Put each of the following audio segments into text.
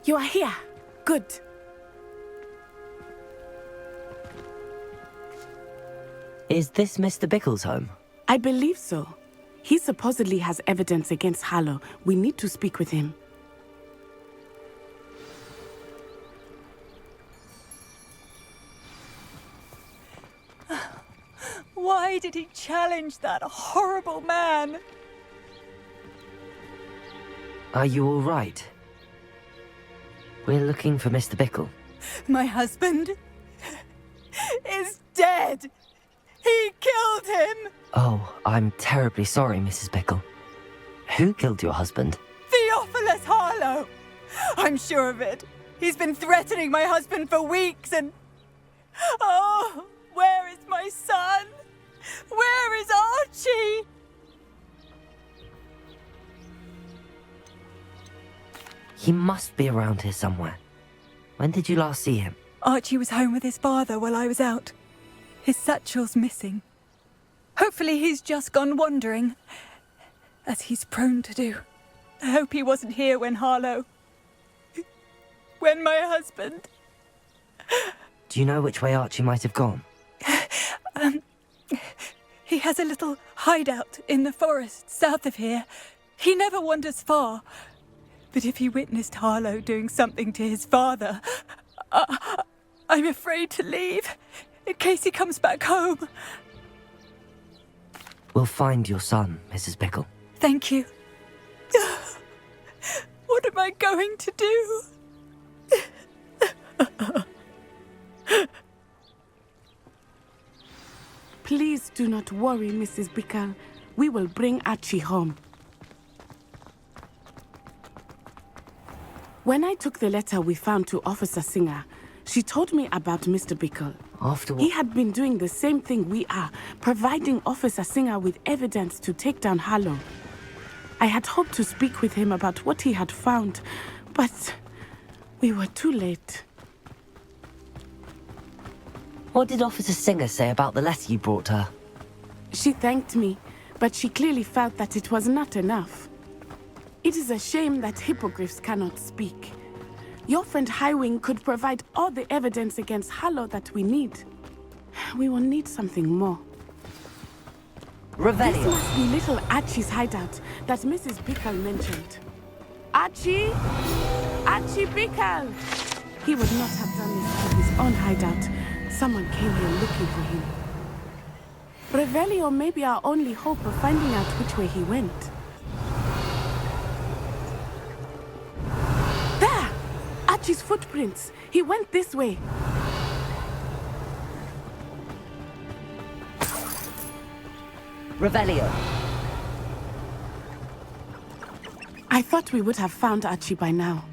You are here. Good. Is this Mr. Bickle's home? I believe so. He supposedly has evidence against Harlow. We need to speak with him. Why did he challenge that horrible man? Are you all right? We're looking for Mr. Bickle. My husband is dead. He killed him. Oh, I'm terribly sorry, Mrs. Bickle. Who killed your husband? Theophilus Harlow. I'm sure of it. He's been threatening my husband for weeks and... Oh, where is my son? Where is Archie? He must be around here somewhere. When did you last see him? Archie was home with his father while I was out. His satchel's missing. Hopefully he's just gone wandering, as he's prone to do. I hope he wasn't here when Harlow... when my husband... Do you know which way Archie might have gone? He has a little hideout in the forest south of here. He never wanders far. But if he witnessed Harlow doing something to his father, I'm afraid to leave, in case he comes back home. We'll find your son, Mrs. Bickle. Thank you. What am I going to do? Please do not worry, Mrs. Bickle. We will bring Archie home. When I took the letter we found to Officer Singer, she told me about Mr. Bickle. After what? He had been doing the same thing we are, providing Officer Singer with evidence to take down Harlow. I had hoped to speak with him about what he had found, but we were too late. What did Officer Singer say about the letter you brought her? She thanked me, but she clearly felt that it was not enough. It is a shame that hippogriffs cannot speak. Your friend Highwing could provide all the evidence against Harlow that we need. We will need something more. Revelio. This must be little Archie's hideout that Mrs. Bickle mentioned. Archie? Archie Bickle! He would not have done this at his own hideout. Someone came here looking for him. Revelio may be our only hope of finding out which way he went. There! Archie's footprints. He went this way. Revelio. I thought we would have found Archie by now.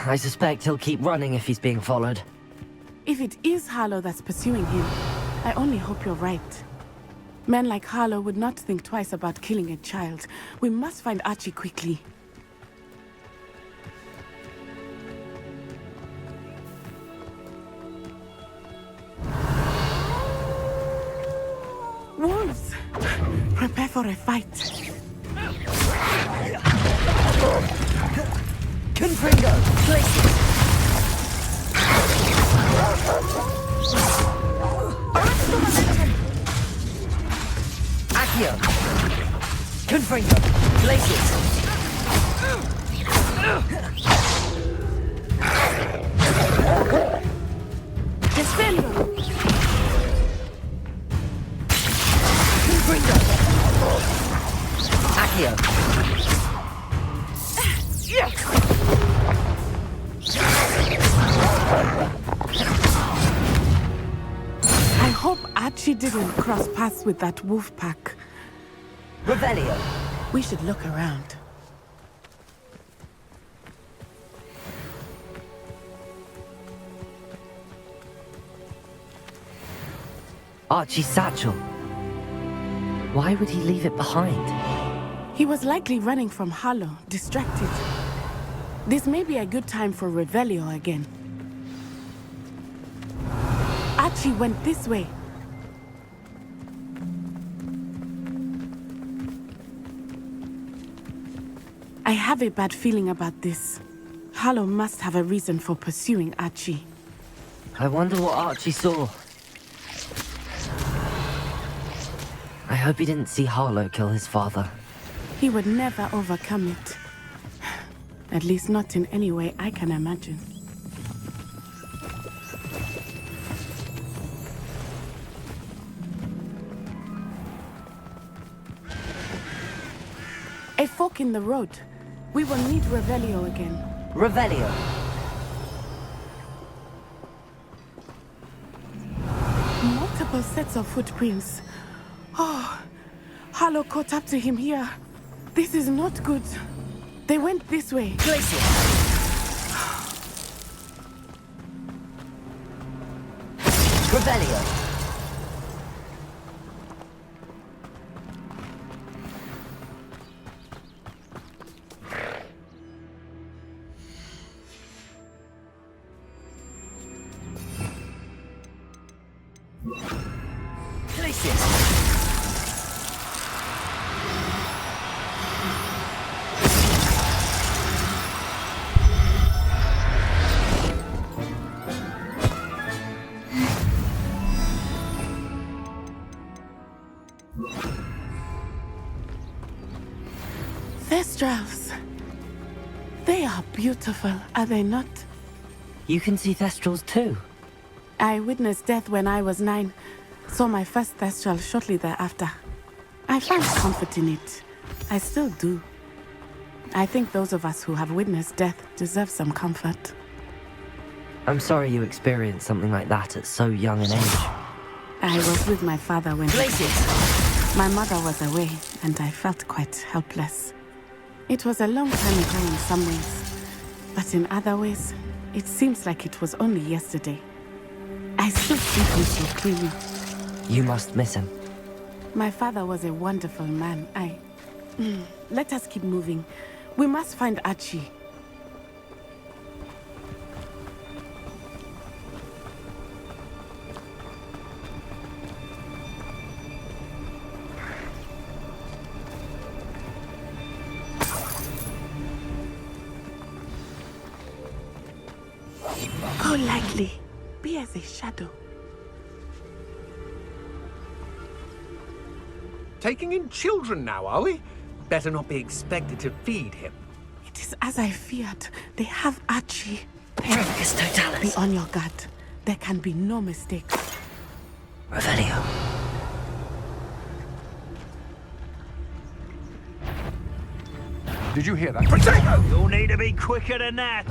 I suspect he'll keep running if he's being followed. If it is Harlow that's pursuing him, I only hope you're right. Men like Harlow would not think twice about killing a child. We must find Archie quickly. Wolves! Prepare for a fight. Confringo, places. Accio. Confringo, places. Defendo! Confringo. Accio. I hope Archie didn't cross paths with that wolf pack. Revelio. We should look around. Archie's satchel. Why would he leave it behind? He was likely running from Harlow, distracted. This may be a good time for Revelio again. Archie went this way. I have a bad feeling about this. Harlow must have a reason for pursuing Archie. I wonder what Archie saw. I hope he didn't see Harlow kill his father. He would never overcome it. At least not in any way I can imagine. A fork in the road. We will need Revelio again. Revelio! Multiple sets of footprints. Oh, Harlow caught up to him here. This is not good. They went this way. Place it! Revelio! Place it! Thestrals. They are beautiful, are they not? You can see Thestrals too. I witnessed death when I was 9. Saw my first Thestral shortly thereafter. I found comfort in it. I still do. I think those of us who have witnessed death deserve some comfort. I'm sorry you experienced something like that at so young an age. I was with my father when Place it! my mother was away, and I felt quite helpless. It was a long time ago in some ways, but in other ways, it seems like it was only yesterday. I still see him so clearly. You must miss him. My father was a wonderful man. Let us keep moving. We must find Archie. Go lightly. Be as a shadow. Taking in children now, are we? Better not be expected to feed him. It is as I feared. They have Archie. Perificus Be totalis. on your guard. There can be no mistakes. Revelio. Did you hear that? Protego! You'll need to be quicker than that.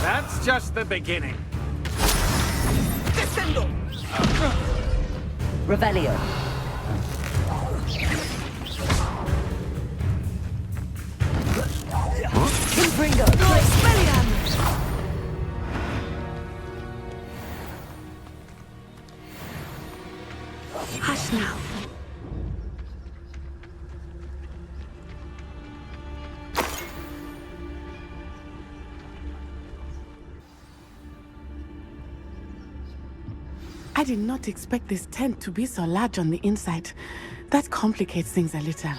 That's just the beginning. Revelio. Confringo. Hush now. I did not expect this tent to be so large on the inside. That complicates things a little.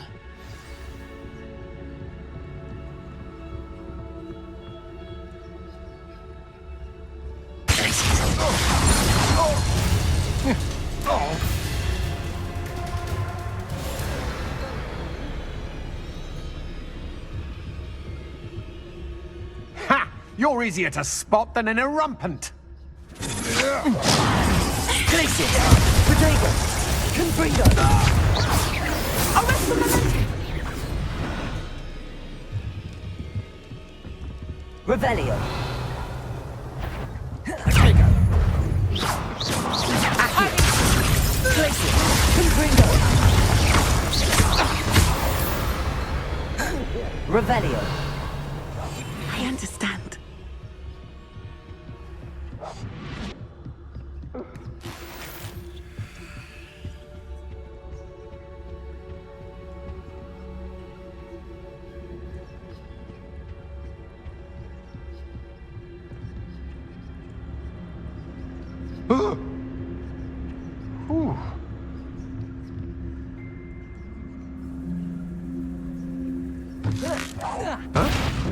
Ha! You're easier to spot than an irrumpant. Place it! Protego! Confringo! Revelio! Protego! Place it! Confringo! Revelio! I understand. Ooh. I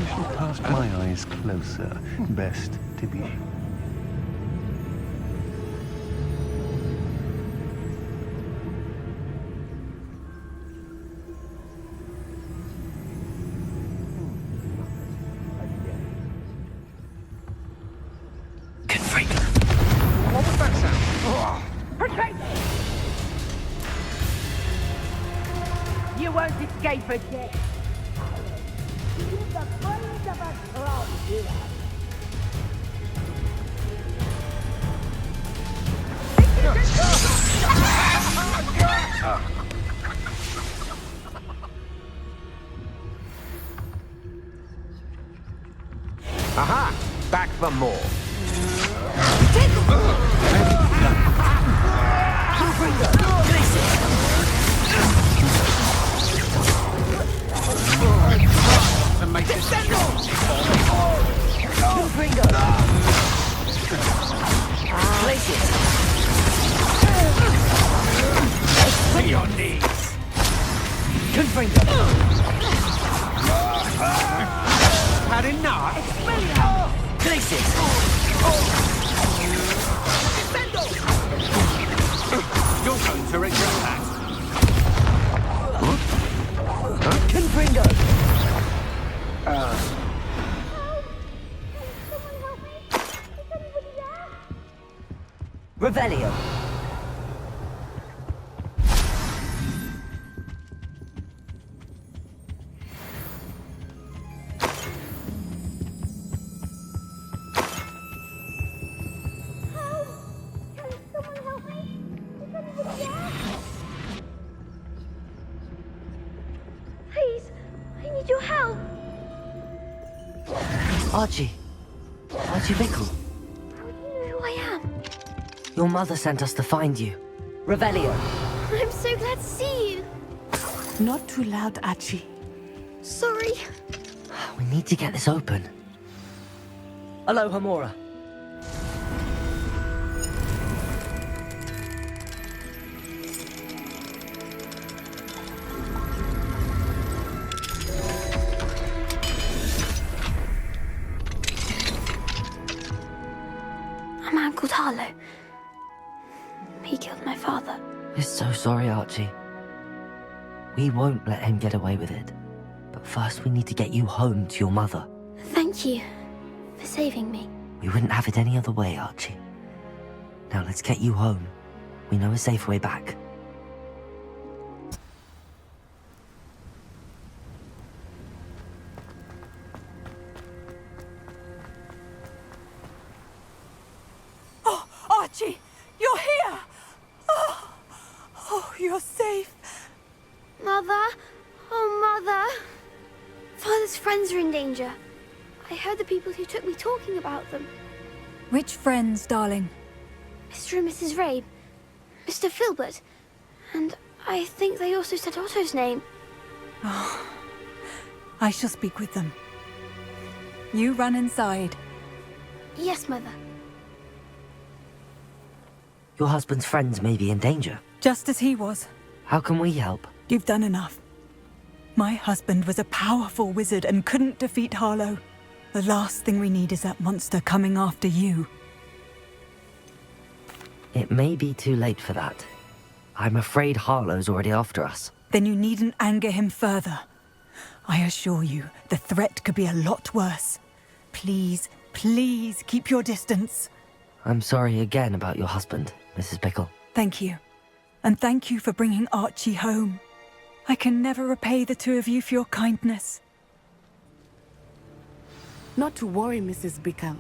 shall cast my eyes closer. Best to be sure. What was that sound? You won't escape again. The brains of a Crucio. Aha! Back for more. To make this to your knees. Had enough? You're going to regret that. Revelio. Please, I need your help. Archie. Archie Bickle. How do you know who I am? Your mother sent us to find you. Revelio. I'm so glad to see you. Not too loud, Archie. Sorry. We need to get this open. Hello, Hamora. A man called Harlow. He killed my father. We're so sorry, Archie. We won't let him get away with it. But first we need to get you home to your mother. Thank you for saving me. We wouldn't have it any other way, Archie. Now let's get you home. We know a safe way back. Oh, Archie! You're here! Oh, you're safe. Mother? Oh, Mother. Father's friends are in danger. I heard the people who took me talking about them. Which friends, darling? Mr. and Mrs. Rabe. Mr. Filbert. And I think they also said Otto's name. I shall speak with them. You run inside. Yes, Mother. Your husband's friends may be in danger. Just as he was. How can we help? You've done enough. My husband was a powerful wizard and couldn't defeat Harlow. The last thing we need is that monster coming after you. It may be too late for that. I'm afraid Harlow's already after us. Then you needn't anger him further. I assure you, the threat could be a lot worse. Please, please keep your distance. I'm sorry again about your husband, Mrs. Bickle. Thank you. And thank you for bringing Archie home. I can never repay the two of you for your kindness. Not to worry, Mrs. Bickle.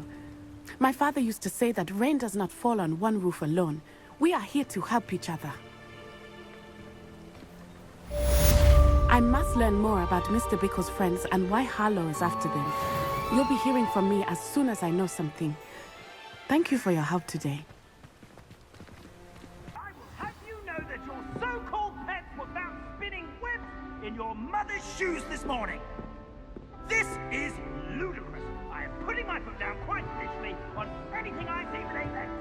My father used to say that rain does not fall on one roof alone. We are here to help each other. I must learn more about Mr. Bickle's friends and why Harlow is after them. You'll be hearing from me as soon as I know something. Thank you for your help today. I will have you know that your so-called pets were found spinning webs in your mother's shoes this morning. This is ludicrous. I am putting my foot down quite literally on anything I see with 8 legs.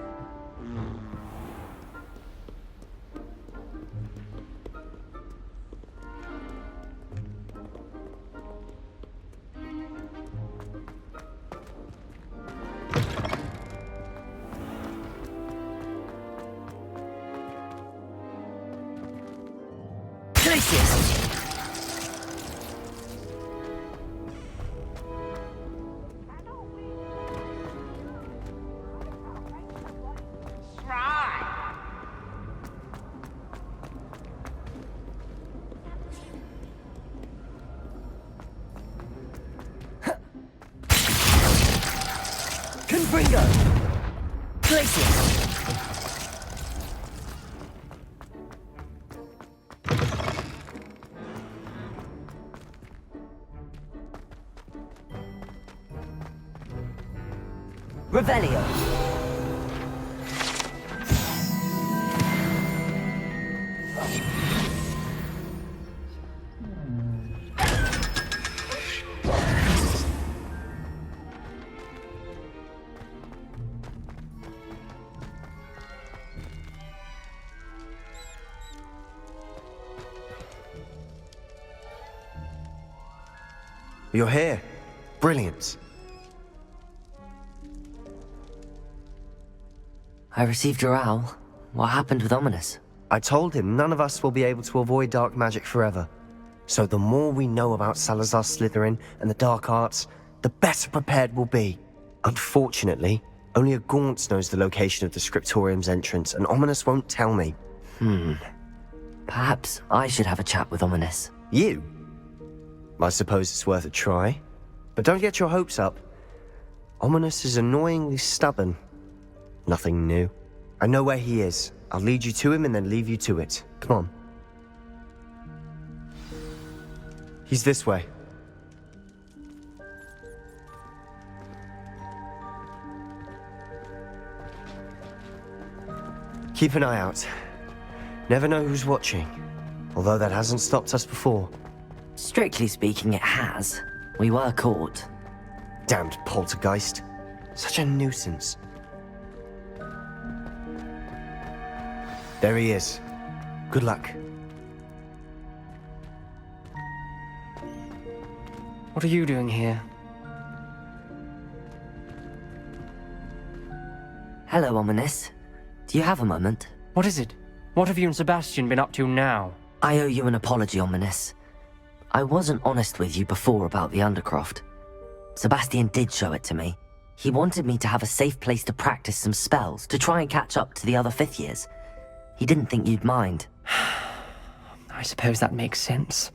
Confringo! Glacius! Revelio! You're here. Brilliant. I received your owl. What happened with Ominous? I told him none of us will be able to avoid dark magic forever. So the more we know about Salazar Slytherin and the dark arts, the better prepared we'll be. Unfortunately, only a Gaunt knows the location of the Scriptorium's entrance, and Ominous won't tell me. Perhaps I should have a chat with Ominous. You? I suppose it's worth a try. But don't get your hopes up. Ominous is annoyingly stubborn. Nothing new. I know where he is. I'll lead you to him and then leave you to it. Come on. He's this way. Keep an eye out. Never know who's watching. Although that hasn't stopped us before. Strictly speaking, it has. We were caught. Damned poltergeist. Such a nuisance. There he is. Good luck. What are you doing here? Hello, Ominous. Do you have a moment? What is it? What have you and Sebastian been up to now? I owe you an apology, Ominous. I wasn't honest with you before about the Undercroft. Sebastian did show it to me. He wanted me to have a safe place to practice some spells, to try and catch up to the other 5th years. He didn't think you'd mind. I suppose that makes sense.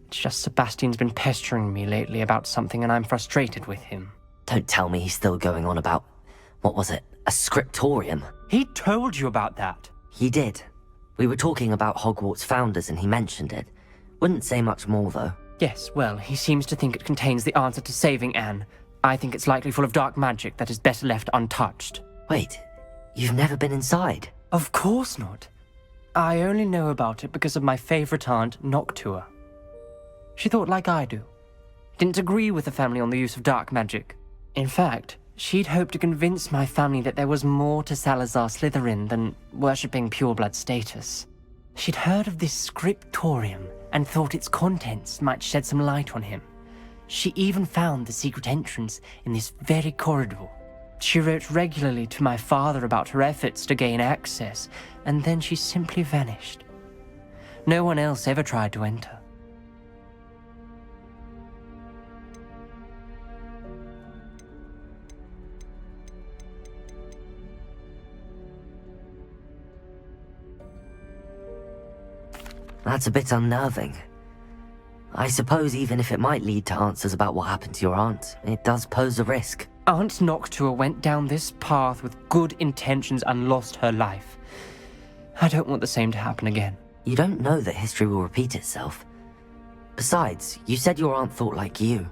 It's just Sebastian's been pestering me lately about something and I'm frustrated with him. Don't tell me he's still going on about, what was it, a scriptorium? He told you about that. He did. We were talking about Hogwarts founders and he mentioned it. Wouldn't say much more, though. Yes, well, he seems to think it contains the answer to saving Anne. I think it's likely full of dark magic that is better left untouched. Wait, you've never been inside? Of course not. I only know about it because of my favorite aunt, Noctua. She thought like I do. Didn't agree with the family on the use of dark magic. In fact, she'd hoped to convince my family that there was more to Salazar Slytherin than worshipping pureblood status. She'd heard of this scriptorium and thought its contents might shed some light on him. She even found the secret entrance in this very corridor. She wrote regularly to my father about her efforts to gain access, and then she simply vanished. No one else ever tried to enter. That's a bit unnerving. I suppose even if it might lead to answers about what happened to your aunt, it does pose a risk. Aunt Noctua went down this path with good intentions and lost her life. I don't want the same to happen again. You don't know that history will repeat itself. Besides, you said your aunt thought like you.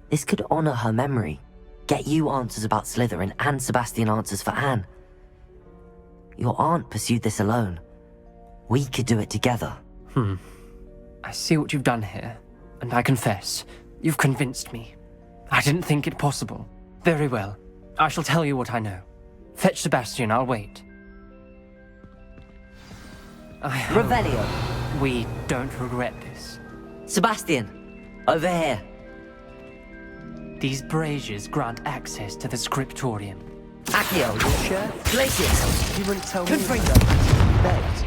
This could honor her memory, get you answers about Slytherin and Sebastian answers for Anne. Your aunt pursued this alone. We could do it together. I see what you've done here, and I confess, you've convinced me. I didn't think it possible. Very well, I shall tell you what I know. Fetch Sebastian, I'll wait. I hope Revelio! we don't regret this. Sebastian! Over here! These braziers grant access to the scriptorium. Accio, you sure? Glacius! You wouldn't tell me Confringo! that. Begged.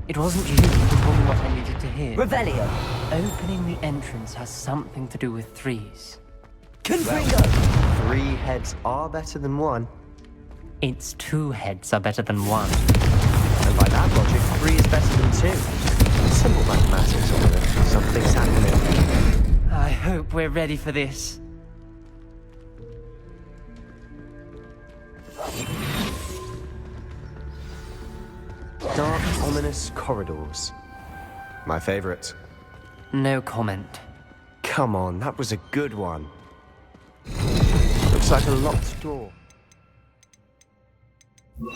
It wasn't you who told me what I needed to hear. Revelio! Opening the entrance has something to do with threes. Confringo! 3 heads are better than 1. Its 2 heads are better than 1. And by that logic, 3 is better than 2. Simple mathematics, Oliver. Something's happening. I hope we're ready for this. Dark, ominous corridors. My favorite. No comment. Come on, that was a good one. Looks like a locked door. You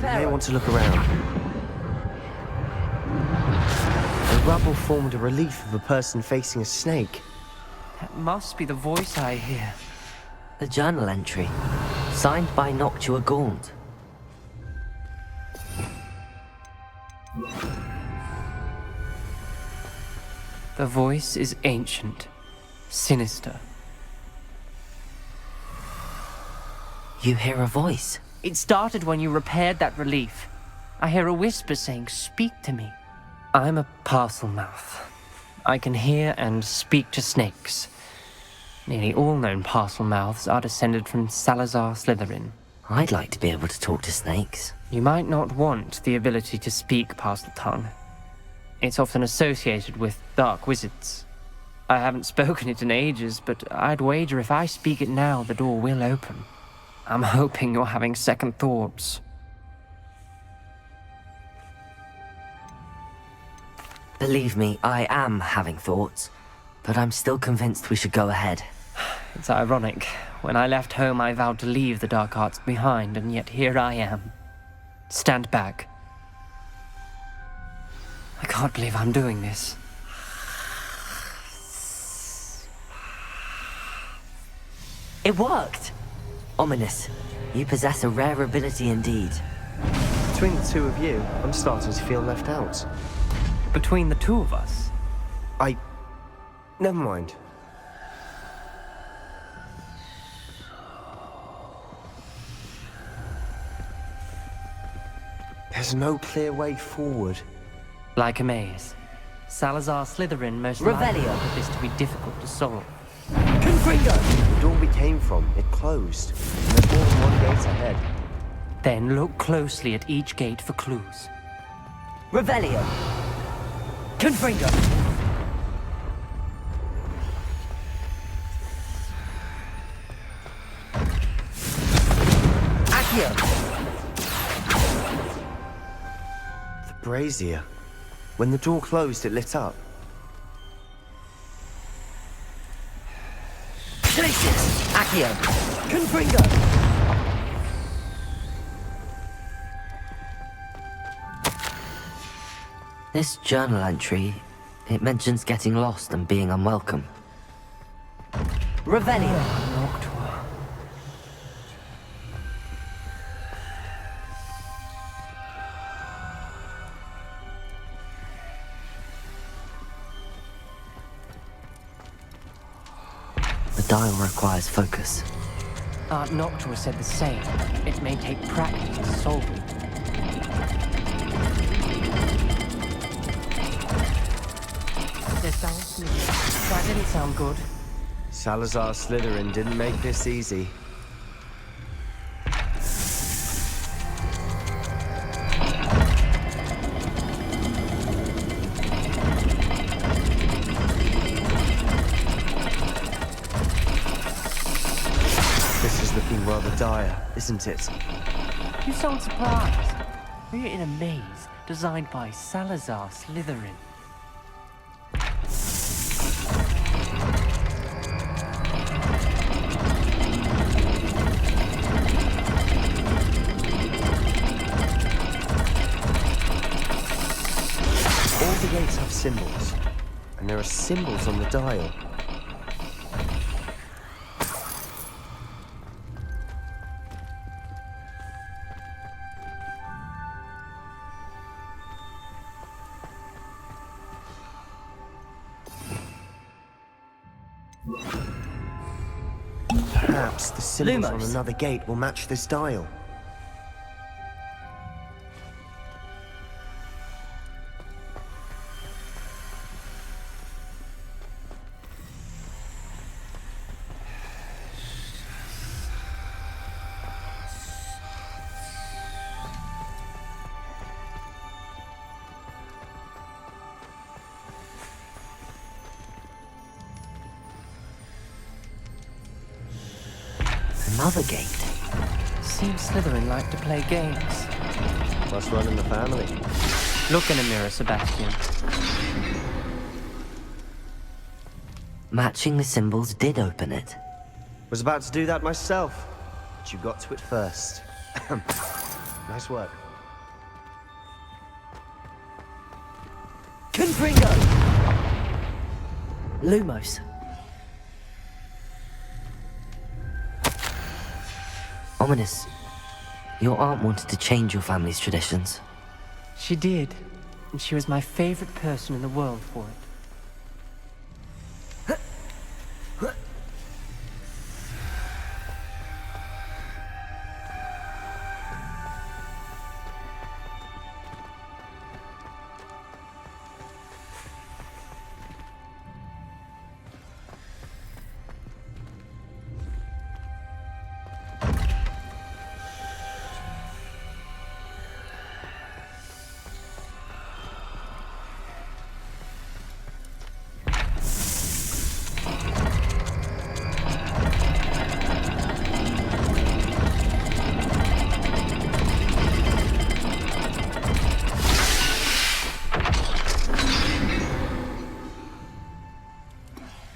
may want to look around. The rubble formed a relief of a person facing a snake. That must be the voice I hear. The journal entry. Signed by Noctua Gaunt. The voice is ancient, sinister. You hear a voice. It started when you repaired that relief. I hear a whisper saying, "Speak to me." I'm a parcel mouth. I can hear and speak to snakes. Nearly all known parcel mouths are descended from Salazar Slytherin. I'd like to be able to talk to snakes. You might not want the ability to speak parcel tongue. It's often associated with dark wizards. I haven't spoken it in ages, but I'd wager if I speak it now, the door will open. I'm hoping you're having second thoughts. Believe me, I am having thoughts, but I'm still convinced we should go ahead. It's ironic. When I left home, I vowed to leave the dark arts behind, and yet here I am. Stand back. I can't believe I'm doing this. It worked! Ominous. You possess a rare ability indeed. Between the 2 of you, I'm starting to feel left out. Between the 2 of us? Never mind. There's no clear way forward. Like a maze. Salazar Slytherin most Revelio. likely wanted this to be difficult to solve. Confringo! The door we came from, it closed. And there's more than one gate ahead. Then look closely at each gate for clues. Revelio! Confringo! Accio! The brazier. When the door closed, it lit up. Glacius! Accio! Confringo! This journal entry, it mentions getting lost and being unwelcome. Revelio! Noctua. The dial requires focus. Aunt Noctua said the same. It may take practice to solve it. That didn't sound good. Salazar Slytherin didn't make this easy. This is looking rather dire, isn't it? You sound surprised. We're in a maze designed by Salazar Slytherin. All the gates have symbols, and there are symbols on the dial. Perhaps the symbols on Lumos. another gate will match this dial. Another gate. Seems Slytherin like to play games. Must run in the family. Look in a mirror, Sebastian. Matching the symbols did open it. Was about to do that myself, but you got to it first. Nice work. Confringo! Lumos. Ominous. Your aunt wanted to change your family's traditions. She did, and she was my favorite person in the world for it.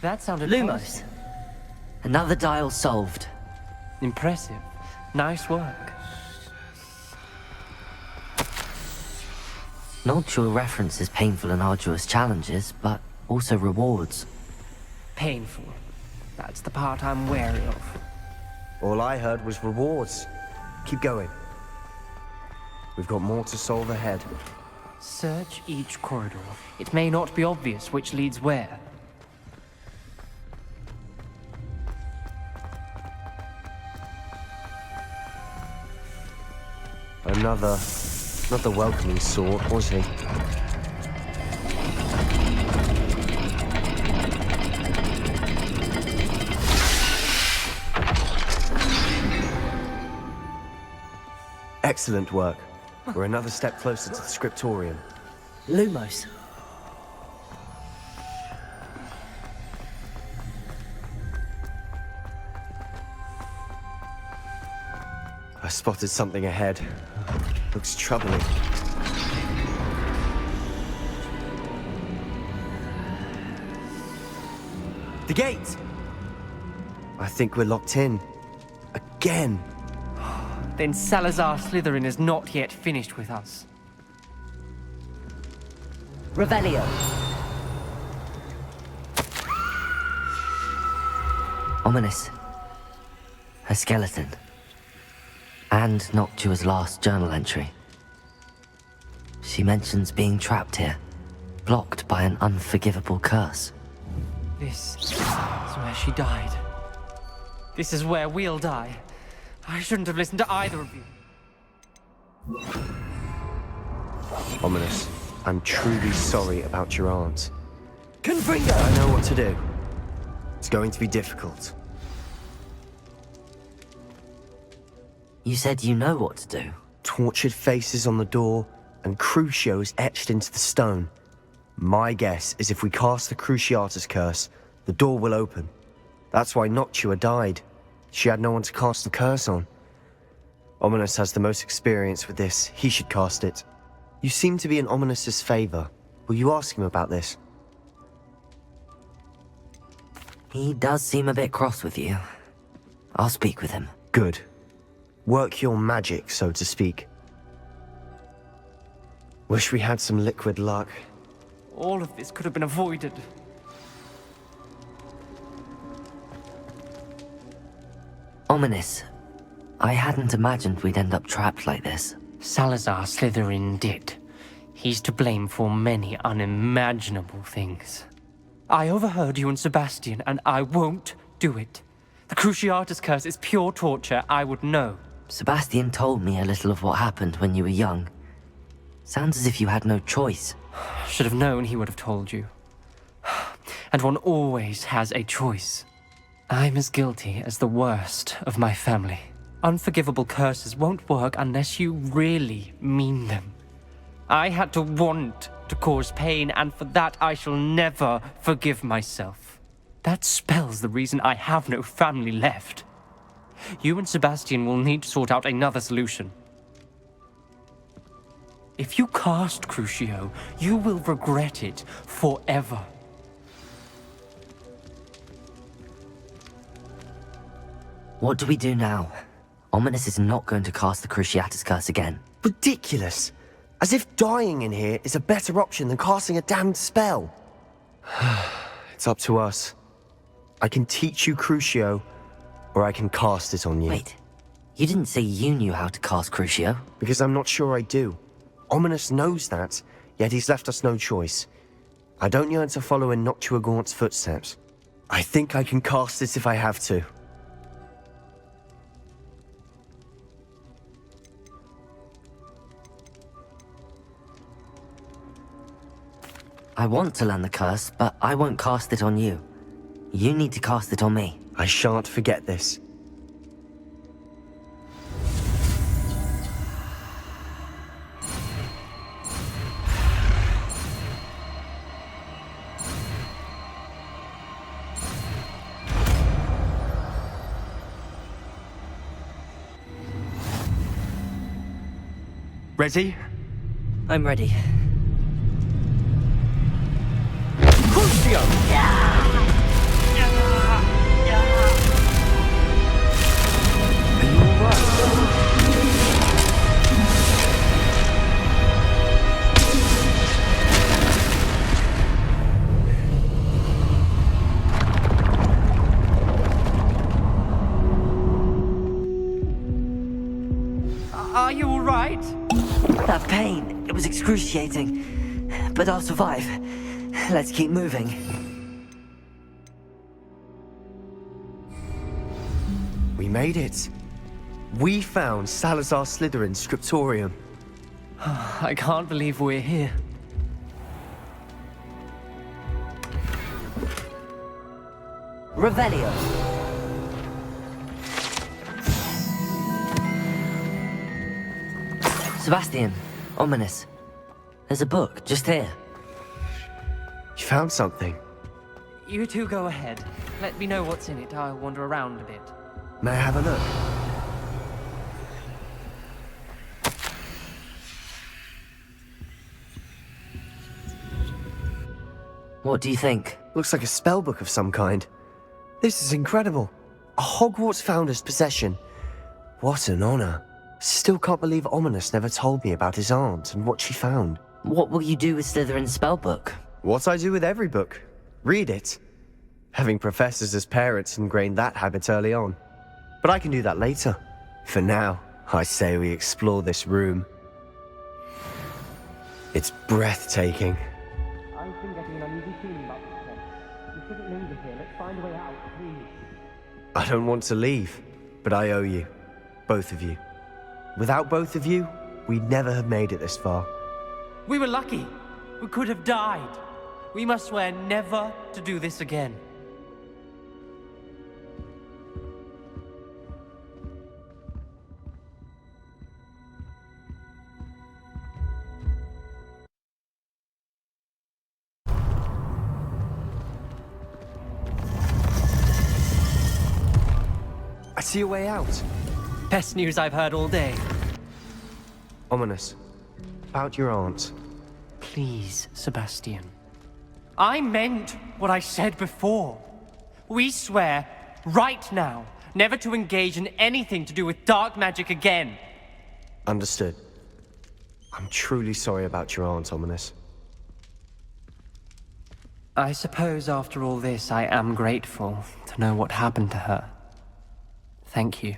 That sounded Lumos. Another dial solved. Impressive. Nice work. Noctua references painful and arduous challenges, but also rewards. Painful. That's the part I'm wary of. All I heard was rewards. Keep going. We've got more to solve ahead. Search each corridor. It may not be obvious which leads where. Not the welcoming sort, was he? Excellent work. We're another step closer to the scriptorium. Lumos. I spotted something ahead. Looks troubling. The gate! I think we're locked in. Again! Then Salazar Slytherin is not yet finished with us. Revelio. Ominous. A skeleton. And Noctua's last journal entry. She mentions being trapped here, blocked by an unforgivable curse. This is where she died. This is where we'll die. I shouldn't have listened to either of you. Ominous, I'm truly sorry about your aunt. Confringo! I know what to do. It's going to be difficult. You said you know what to do. Tortured faces on the door, and Crucio is etched into the stone. My guess is if we cast the Cruciatus curse, the door will open. That's why Noctua died. She had no one to cast the curse on. Ominous has the most experience with this. He should cast it. You seem to be in Ominous's favor. Will you ask him about this? He does seem a bit cross with you. I'll speak with him. Good. Work your magic, so to speak. Wish we had some liquid luck. All of this could have been avoided. Ominous. I hadn't imagined we'd end up trapped like this. Salazar Slytherin did. He's to blame for many unimaginable things. I overheard you and Sebastian, and I won't do it. The Cruciatus curse is pure torture, I would know. Sebastian told me a little of what happened when you were young. Sounds as if you had no choice. Should have known he would have told you. And one always has a choice. I'm as guilty as the worst of my family. Unforgivable curses won't work unless you really mean them. I had to want to cause pain, and for that I shall never forgive myself. That spells the reason I have no family left. You and Sebastian will need to sort out another solution. If you cast Crucio, you will regret it forever. What do we do now? Ominous is not going to cast the Cruciatus curse again. Ridiculous! As if dying in here is a better option than casting a damned spell. It's up to us. I can teach you Crucio, or I can cast it on you. Wait, you didn't say you knew how to cast Crucio? Because I'm not sure I do. Ominous knows that, yet he's left us no choice. I don't yearn to follow in Noctua Gaunt's footsteps. I think I can cast it if I have to. I want to learn the curse, but I won't cast it on you. You need to cast it on me. I shan't forget this. Ready? I'm ready. Crucio! Are you alright? Are you alright? That pain, it was excruciating. But I'll survive. Let's keep moving. We made it. We found Salazar Slytherin's scriptorium. I can't believe we're here. Revelio. Sebastian, Ominous. There's a book just here. You found something. You two go ahead. Let me know what's in it. I'll wander around a bit. May I have a look? What do you think? Looks like a spell book of some kind. This is incredible. A Hogwarts founder's possession. What an honor. Still can't believe Ominous never told me about his aunt and what she found. What will you do with Slytherin's spellbook? What I do with every book. Read it. Having professors as parents ingrained that habit early on. But I can do that later. For now, I say we explore this room. It's breathtaking. I've been getting an uneasy feeling about this place. We shouldn't linger here. Let's find a way out, please. I don't want to leave, but I owe you. Both of you. Without both of you, we'd never have made it this far. We were lucky. We could have died. We must swear never to do this again. I see a way out. Best news I've heard all day. Ominous. About your aunt. Please, Sebastian. I meant what I said before. We swear, right now, never to engage in anything to do with dark magic again. Understood. I'm truly sorry about your aunt, Ominous. I suppose after all this, I am grateful to know what happened to her. Thank you.